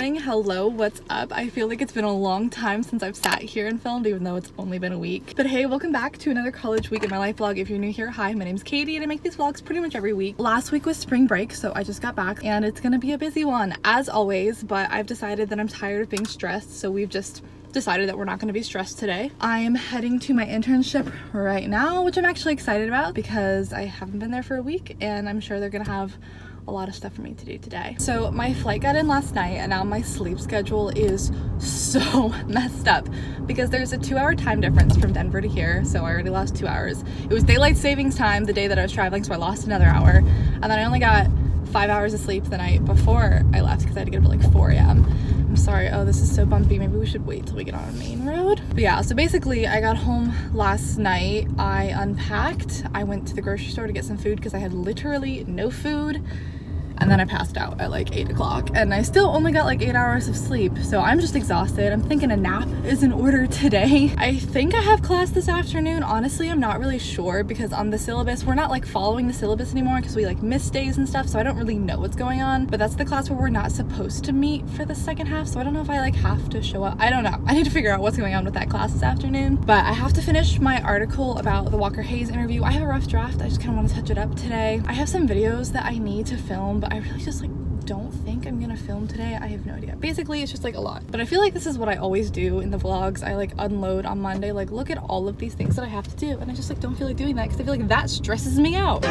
morning. Hello, what's up? I feel like it's been a long time since I've sat here and filmed, even though it's only been a week. But hey, welcome back to another college week in my life vlog. If you're new here, hi, my name's Katie and I make these vlogs pretty much every week. Last week was spring break, so I just got back and it's gonna be a busy one as always, but I've decided that I'm tired of being stressed, so we've just decided that we're not going to be stressed today. I am heading to my internship right now, which I'm actually excited about because I haven't been there for a week and I'm sure they're gonna have a lot of stuff for me to do today. So my flight got in last night and now my sleep schedule is so messed up because there's a 2-hour time difference from Denver to here, so I already lost 2 hours. It was daylight savings time the day that I was traveling, so I lost another hour, and then I only got 5 hours of sleep the night before I left because I had to get up at like 4 a.m. I'm sorry, oh this is so bumpy, maybe we should wait till we get on a main road. But yeah, so basically I got home last night, I unpacked, I went to the grocery store to get some food because I had literally no food, and then I passed out at like 8 o'clock and I still only got like 8 hours of sleep, so I'm just exhausted. I'm thinking a nap is in order today. I think I have class this afternoon. Honestly, I'm not really sure because on the syllabus, we're not like following the syllabus anymore because we like miss days and stuff, so I don't really know what's going on, but that's the class where we're not supposed to meet for the second half, so I don't know if I like have to show up. I don't know. I need to figure out what's going on with that class this afternoon, but I have to finish my article about the Walker Hayes interview. I have a rough draft. I just kind of want to touch it up today. I have some videos that I need to film, but I really just like don't think I'm gonna film today. I have no idea. Basically, it's just like a lot. But I feel like this is what I always do in the vlogs. I like unload on Monday, like look at all of these things that I have to do, and I just like don't feel like doing that because I feel like that stresses me out.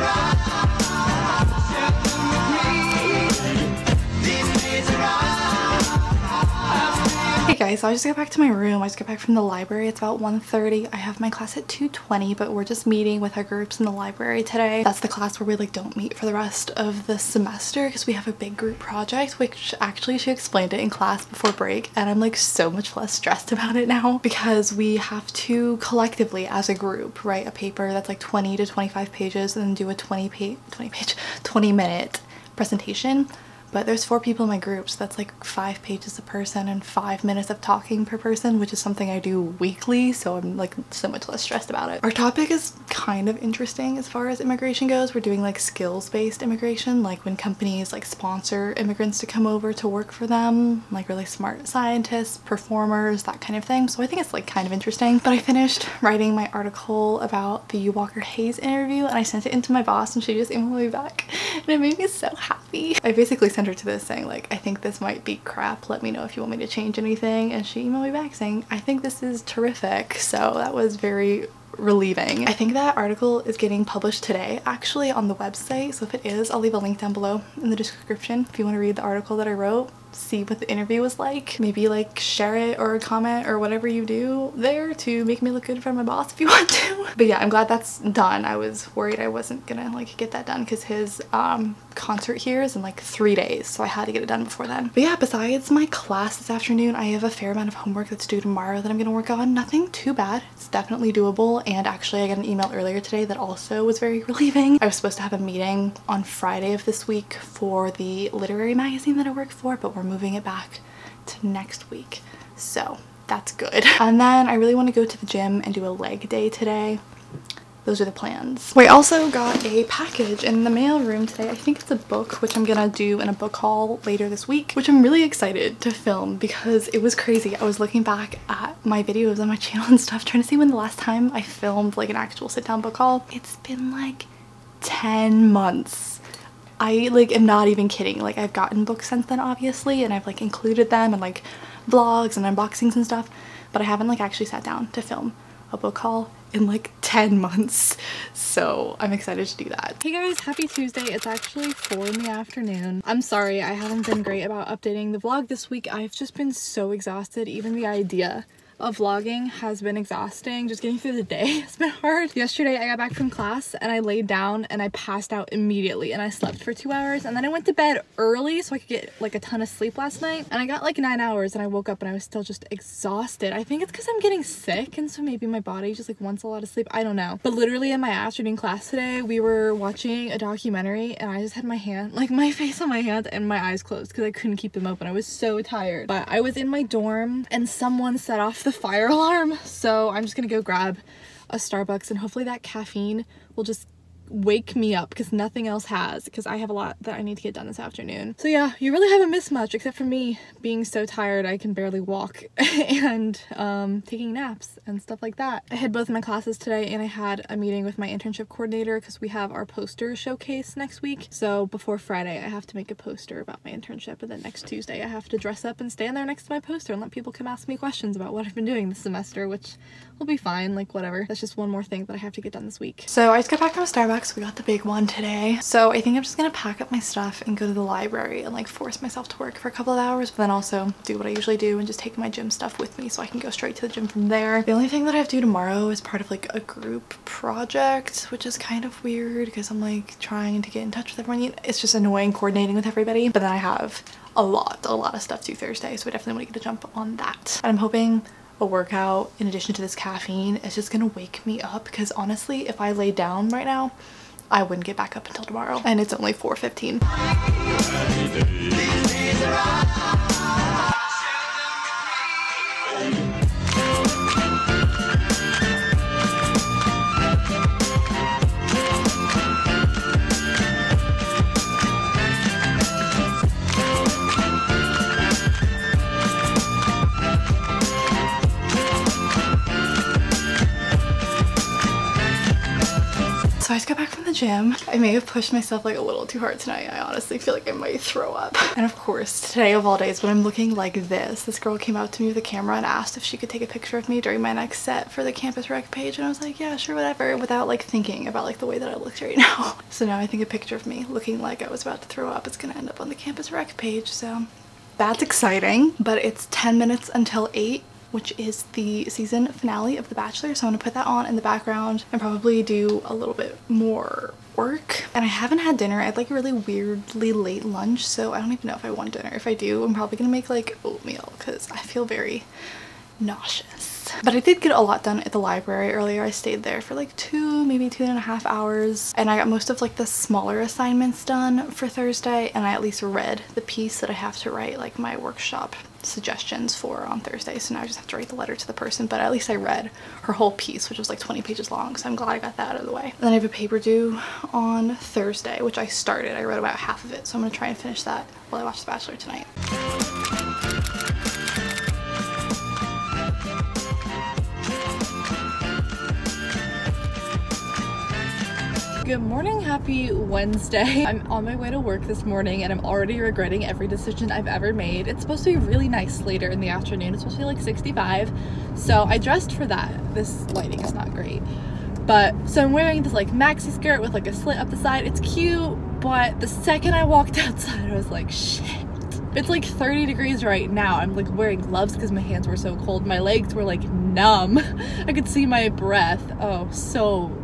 Hey guys, so I just got back to my room. I just got back from the library. It's about 1:30. I have my class at 2:20, but we're just meeting with our groups in the library today. That's the class where we like don't meet for the rest of the semester because we have a big group project, which actually she explained it in class before break, and I'm like so much less stressed about it now because we have to collectively as a group write a paper that's like 20 to 25 pages and then do a 20 minute presentation. But there's 4 people in my group, so that's like 5 pages a person and 5 minutes of talking per person, which is something I do weekly, so I'm like so much less stressed about it. Our topic is kind of interesting as far as immigration goes. We're doing like skills-based immigration, like when companies like sponsor immigrants to come over to work for them, like really smart scientists, performers, that kind of thing. So I think it's like kind of interesting. But I finished writing my article about the Walker Hayes interview and I sent it into my boss and she just emailed me back and it made me so happy. I basically sent her to this saying like, I think this might be crap, let me know if you want me to change anything, and she emailed me back saying I think this is terrific. So that was very relieving. I think that article is getting published today actually on the website, so if it is, I'll leave a link down below in the description if you want to read the article that I wrote, see what the interview was like, maybe like share it or comment or whatever you do there to make me look good in front of my boss if you want to. But yeah, I'm glad that's done. I was worried I wasn't gonna like get that done because his concert here is in like 3 days, so I had to get it done before then. But yeah, besides my class this afternoon, I have a fair amount of homework that's due tomorrow that I'm gonna work on. Nothing too bad, it's definitely doable, and actually I got an email earlier today that also was very relieving. I was supposed to have a meeting on Friday of this week for the literary magazine that I work for, but we're moving it back to next week, so that's good. And then I really want to go to the gym and do a leg day today. Those are the plans. We also got a package in the mail room today. I think it's a book, which I'm gonna do in a book haul later this week, which I'm really excited to film because it was crazy. I was looking back at my videos on my channel and stuff, trying to see when the last time I filmed like an actual sit-down book haul. It's been like 10 months. I like am not even kidding. Like I've gotten books since then obviously, and I've like included them in like vlogs and unboxings and stuff, but I haven't like actually sat down to film a book haul in like 10 months, so I'm excited to do that. Hey guys, happy Tuesday. It's actually 4 in the afternoon. I'm sorry I haven't been great about updating the vlog this week. I've just been so exhausted. Even the idea of vlogging has been exhausting. Just getting through the day has been hard. Yesterday I got back from class and I laid down and I passed out immediately and I slept for 2 hours, and then I went to bed early so I could get like a ton of sleep last night, and I got like 9 hours and I woke up and I was still just exhausted. I think it's because I'm getting sick and so maybe my body just like wants a lot of sleep. I don't know. But literally in my afternoon class today we were watching a documentary and I just had my hand, like my face on my hand and my eyes closed because I couldn't keep them open. I was so tired. But I was in my dorm and someone set off the fire alarm, so I'm just gonna go grab a Starbucks and hopefully that caffeine will just wake me up, because nothing else has, because I have a lot that I need to get done this afternoon. So yeah, you really haven't missed much except for me being so tired I can barely walk and taking naps and stuff like that. I had both of my classes today, and I had a meeting with my internship coordinator because we have our poster showcase next week. So before Friday I have to make a poster about my internship, and then next Tuesday I have to dress up and stand there next to my poster and let people come ask me questions about what I've been doing this semester, which will be fine, like whatever. That's just one more thing that I have to get done this week. So I just got back from Starbucks. We got the big one today. So I think I'm just gonna pack up my stuff and go to the library and like force myself to work for a couple of hours, but then also do what I usually do and just take my gym stuff with me so I can go straight to the gym from there. The only thing that I have to do tomorrow is part of like a group project, which is kind of weird because I'm like trying to get in touch with everyone. It's just annoying coordinating with everybody, but then I have a lot of stuff to do Thursday, so I definitely want to get a jump on that. And I'm hoping a workout in addition to this caffeine is just gonna wake me up, because honestly if I lay down right now I wouldn't get back up until tomorrow, and it's only 4:15. So I just got back from the gym. I may have pushed myself like a little too hard tonight. I honestly feel like I might throw up. And of course, today of all days, when I'm looking like this girl came out to me with a camera and asked if she could take a picture of me during my next set for the campus rec page, and I was like, yeah, sure, whatever, without like thinking about like the way that I looked right now. So now I think a picture of me looking like I was about to throw up is gonna end up on the campus rec page, so that's exciting. But it's 10 minutes until 8, which is the season finale of The Bachelor, so I'm gonna put that on in the background and probably do a little bit more work. And I haven't had dinner. I had like a really weirdly late lunch, so I don't even know if I want dinner. If I do, I'm probably gonna make like oatmeal because I feel very nauseous. But I did get a lot done at the library earlier. I stayed there for like maybe 2.5 hours, and I got most of like the smaller assignments done for Thursday, and I at least read the piece that I have to write like my workshop suggestions for on Thursday. So now I just have to write the letter to the person, but at least I read her whole piece, which was like 20 pages long, so I'm glad I got that out of the way. And then I have a paper due on Thursday, which I started. I wrote about half of it, so I'm gonna try and finish that while I watch The Bachelor tonight. Good morning, happy Wednesday. I'm on my way to work this morning and I'm already regretting every decision I've ever made. It's supposed to be really nice later in the afternoon. It's supposed to be like 65. So I dressed for that. This lighting is not great. But so I'm wearing this like maxi skirt with like a slit up the side. It's cute, but the second I walked outside I was like, shit. It's like 30 degrees right now. I'm like wearing gloves because my hands were so cold. My legs were like numb. I could see my breath. Oh, so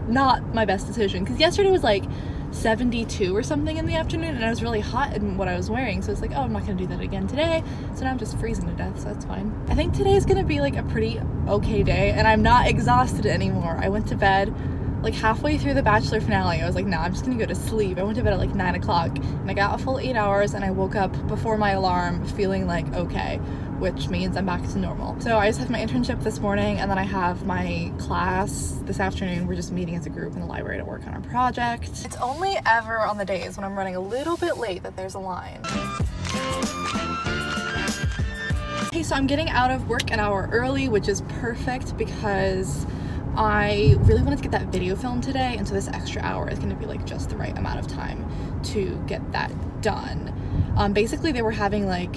not my best decision, because yesterday was like 72 or something in the afternoon and I was really hot in what I was wearing, so it's like, oh, I'm not gonna do that again today. So now I'm just freezing to death, so that's fine. I think today is gonna be like a pretty okay day and I'm not exhausted anymore. I went to bed like halfway through the Bachelor finale. I was like, nah, I'm just gonna go to sleep. I went to bed at like 9 o'clock and I got a full 8 hours and I woke up before my alarm feeling like okay, which means I'm back to normal. So I just have my internship this morning and then I have my class this afternoon. We're just meeting as a group in the library to work on our project. It's only ever on the days when I'm running a little bit late that there's a line. Okay, so I'm getting out of work an hour early, which is perfect because I really wanted to get that video film today, and so this extra hour is going to be like just the right amount of time to get that done. Basically they were having like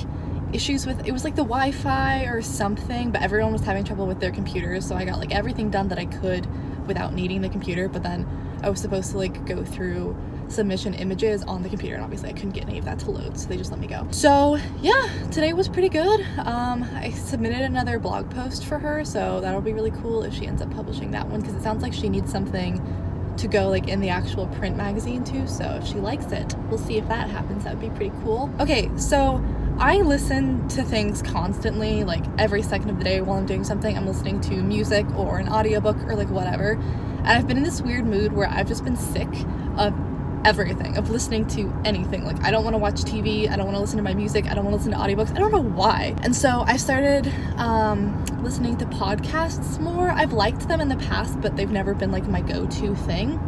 issues with, it was like the Wi-Fi or something, but everyone was having trouble with their computers, so I got like everything done that I could without needing the computer, but then I was supposed to like go through submission images on the computer and obviously I couldn't get any of that to load, so they just let me go. So yeah, today was pretty good. I submitted another blog post for her, so that'll be really cool if she ends up publishing that one, because it sounds like she needs something to go like in the actual print magazine too, so if she likes it, we'll see if that happens. That would be pretty cool. Okay, so I listen to things constantly, like every second of the day while I'm doing something. I'm listening to music or an audiobook or like whatever, and I've been in this weird mood where I've just been sick of everything, of listening to anything. Like I don't want to watch TV, I don't want to listen to my music, I don't want to listen to audiobooks, I don't know why. And so I started listening to podcasts more. I've liked them in the past, but they've never been like my go-to thing.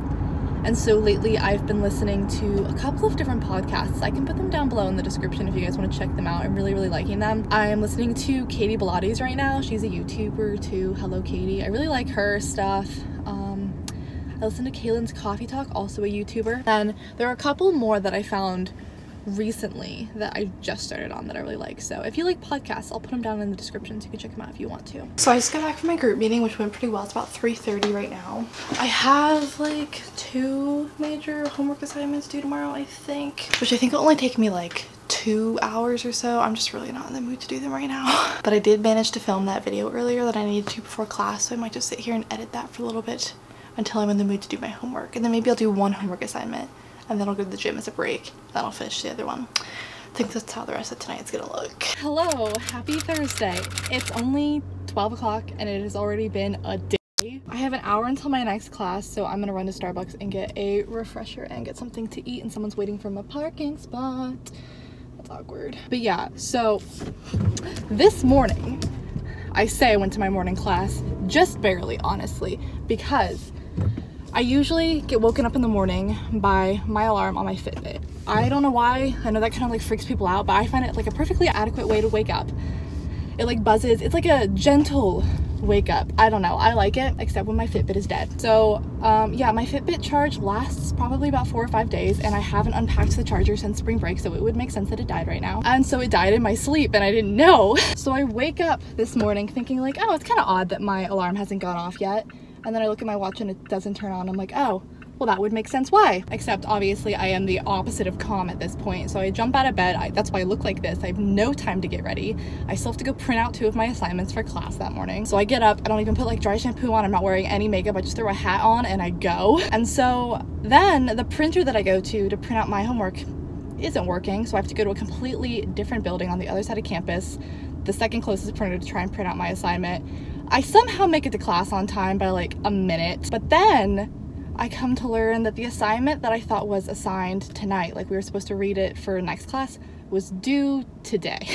And so lately I've been listening to a couple of different podcasts. I can put them down below in the description if you guys want to check them out. I'm really liking them. I'm listening to Katie Pilates right now. She's a YouTuber too. Hello Katie. I really like her stuff. I listen to Kaylin's Coffee Talk, also a YouTuber. And there are a couple more that I found recently that I just started on that I really like. So if you like podcasts, I'll put them down in the description so you can check them out if you want to. So I just got back from my group meeting, which went pretty well. It's about 3:30 right now. I have like 2 major homework assignments due tomorrow, I think, which I think will only take me like 2 hours or so. I'm just really not in the mood to do them right now. But I did manage to film that video earlier that I needed to before class, so I might just sit here and edit that for a little bit until I'm in the mood to do my homework. And then maybe I'll do 1 homework assignment and then I'll go to the gym as a break. Then I'll finish the other one. I think that's how the rest of tonight's gonna look. Hello, happy Thursday. It's only 12 o'clock and it has already been a day. I have an hour until my next class, so I'm gonna run to Starbucks and get a refresher and get something to eat, and someone's waiting for my parking spot. That's awkward. But yeah, so this morning, I say I went to my morning class, just barely, honestly, because I usually get woken up in the morning by my alarm on my Fitbit. I don't know why. I know that kind of like freaks people out, but I find it like a perfectly adequate way to wake up. It like buzzes. It's like a gentle wake up. I don't know. I like it, except when my Fitbit is dead. So yeah, my Fitbit charge lasts probably about 4 or 5 days, and I haven't unpacked the charger since spring break, so it would make sense that it died right now. And so it died in my sleep and I didn't know. So I wake up this morning thinking like, oh, it's kind of odd that my alarm hasn't gone off yet. And then I look at my watch and it doesn't turn on. I'm like, oh, well, that would make sense why. Except obviously I am the opposite of calm at this point. So I jump out of bed. That's why I look like this. I have no time to get ready. I still have to go print out 2 of my assignments for class that morning. So I get up, I don't even put like dry shampoo on. I'm not wearing any makeup. I just throw a hat on and I go. And so then the printer that I go to print out my homework isn't working. So I have to go to a completely different building on the other side of campus, the second closest printer, to try and print out my assignment. I somehow make it to class on time by like a minute, but then I come to learn that the assignment that I thought was assigned tonight, like we were supposed to read it for next class, was due today.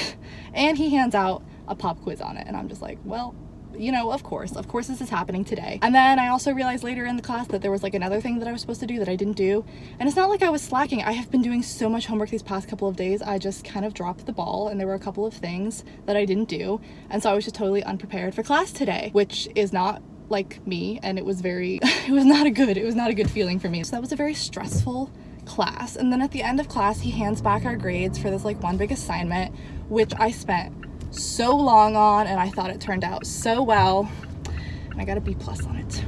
And he hands out a pop quiz on it, and I'm just like, well, you know, of course this is happening today. And then I also realized later in the class that there was like another thing that I was supposed to do that I didn't do. And it's not like I was slacking. I have been doing so much homework these past couple of days. I just kind of dropped the ball, and there were a couple of things that I didn't do. And so I was just totally unprepared for class today, which is not like me, and it was not a good feeling for me. So that was a very stressful class. And then at the end of class, he hands back our grades for this like one big assignment, which I spent so long on, and I thought it turned out so well, and I got a B+ on it,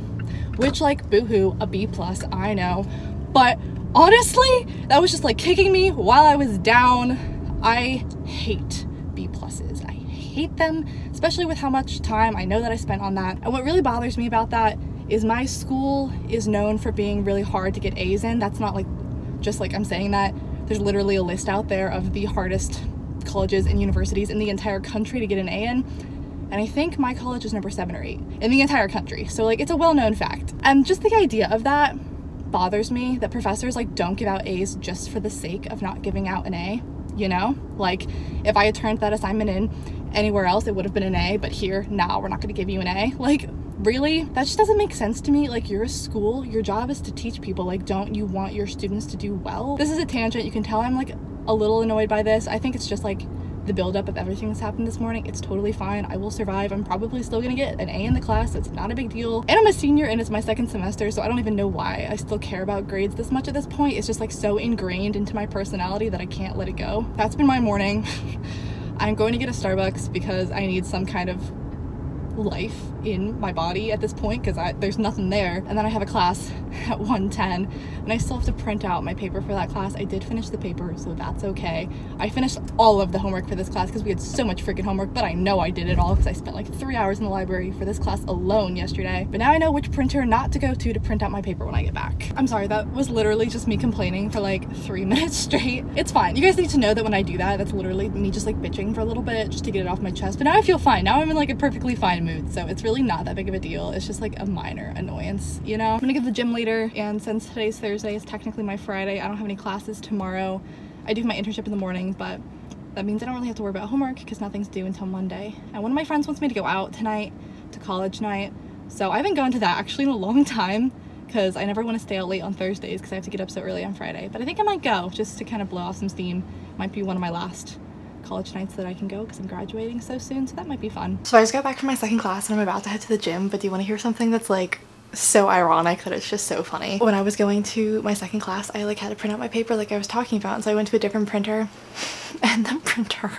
which like boohoo, a B+, I know, but honestly that was just like kicking me while I was down. I hate B+. I hate them, especially with how much time I know that I spent on that. And what really bothers me about that is my school is known for being really hard to get A's in. That's not like just like I'm saying that. There's literally a list out there of the hardest colleges and universities in the entire country to get an A in, and I think my college is number 7 or 8 in the entire country. So like it's a well-known fact, and just the idea of that bothers me, that professors like don't give out A's just for the sake of not giving out an A, you know? Like if I had turned that assignment in anywhere else, it would have been an A, but here, now we're not going to give you an A. Like really? That just doesn't make sense to me. Like you're a school, your job is to teach people. Like don't you want your students to do well? This is a tangent. You can tell I'm like a little annoyed by this. I think it's just like the buildup of everything that's happened this morning. It's totally fine. I will survive. I'm probably still gonna get an A in the class. It's not a big deal. And I'm a senior and it's my 2nd semester, so I don't even know why I still care about grades this much at this point. It's just like so ingrained into my personality that I can't let it go. That's been my morning. I'm going to get a Starbucks because I need some kind of life in my body at this point, because there's nothing there. And then I have a class at 1:10 and I still have to print out my paper for that class. I did finish the paper, so that's okay. I finished all of the homework for this class because we had so much freaking homework, but I know I did it all because I spent like 3 hours in the library for this class alone yesterday. But now I know which printer not to go to print out my paper when I get back. I'm sorry, that was literally just me complaining for like 3 minutes straight. It's fine. You guys need to know that when I do that, that's literally me just like bitching for a little bit just to get it off my chest. But now I feel fine. Now I'm in like a perfectly fine mood, so it's really not that big of a deal. It's just like a minor annoyance, you know? I'm gonna get to the gym later, and since today's Thursday, it's technically my Friday. I don't have any classes tomorrow. I do my internship in the morning, but that means I don't really have to worry about homework because nothing's due until Monday. And one of my friends wants me to go out tonight to college night, so I haven't gone to that actually in a long time because I never want to stay out late on Thursdays because I have to get up so early on Friday. But I think I might go just to kind of blow off some steam. Might be one of my last college nights that I can go because I'm graduating so soon, so that might be fun. So I just got back from my second class and I'm about to head to the gym, but do you want to hear something that's like so ironic that it's just so funny? When I was going to my second class, I like had to print out my paper like I was talking about, and so I went to a different printer and the printer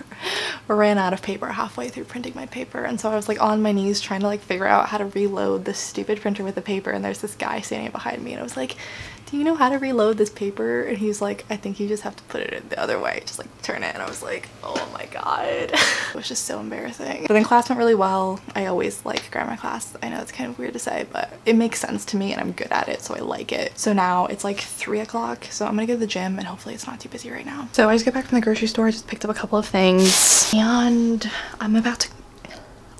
ran out of paper halfway through printing my paper, and so I was like on my knees trying to like figure out how to reload this stupid printer with the paper, and there's this guy standing behind me and I was like, do you know how to reload this paper? And he's like, I think you just have to put it in the other way, just like turn it. And I was like, oh my god. It was just so embarrassing. But then class went really well. I always like grammar class. I know it's kind of weird to say, but it makes sense to me and I'm good at it, so I like it. So now it's like 3 o'clock, so I'm gonna go to the gym and hopefully it's not too busy right now. So I just got back from the grocery store. I just picked up a couple of things and I'm about to,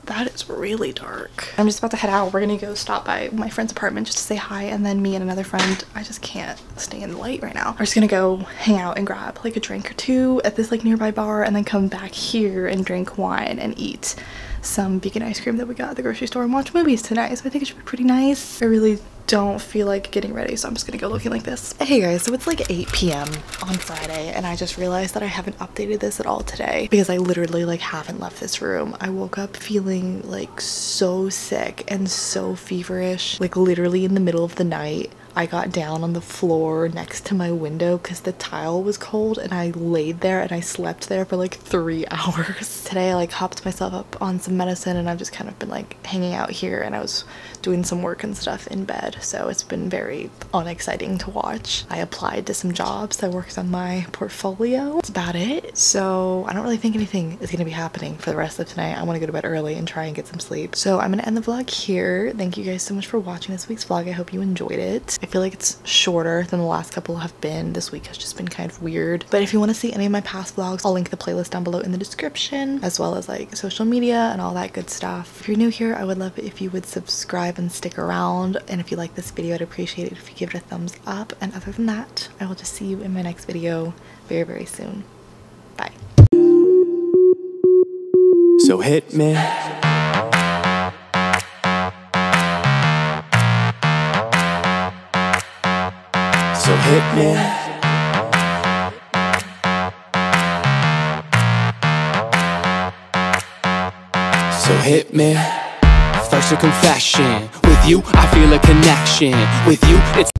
that is really dark. I'm just about to head out. We're gonna go stop by my friend's apartment just to say hi, and then me and another friend, I just can't stay in the light right now. We're just gonna go hang out and grab like a drink or two at this like nearby bar and then come back here and drink wine and eat some vegan ice cream that we got at the grocery store and watch movies tonight. So I think it should be pretty nice. I really don't feel like getting ready, so I'm just gonna go looking like this. Hey guys, so it's like 8 p.m. on Friday and I just realized that I haven't updated this at all today because I literally like haven't left this room. I woke up feeling like so sick and so feverish, like literally in the middle of the night. I got down on the floor next to my window because the tile was cold and I laid there and I slept there for like 3 hours. Today I like hopped myself up on some medicine and I've just kind of been like hanging out here, and I was doing some work and stuff in bed, so it's been very unexciting to watch. I applied to some jobs. I worked on my portfolio. That's about it. So I don't really think anything is gonna be happening for the rest of tonight. I want to go to bed early and try and get some sleep. So I'm gonna end the vlog here. Thank you guys so much for watching this week's vlog. I hope you enjoyed it. I feel like it's shorter than the last couple have been. This week has just been kind of weird. But if you want to see any of my past vlogs, I'll link the playlist down below in the description, as well as like social media and all that good stuff. If you're new here, I would love it if you would subscribe and stick around. And if you like this video, I'd appreciate it if you give it a thumbs up. And other than that, I will just see you in my next video very, very soon. Bye. So hit me. So hit me. So hit me. First a confession. With you, I feel a connection. With you, it's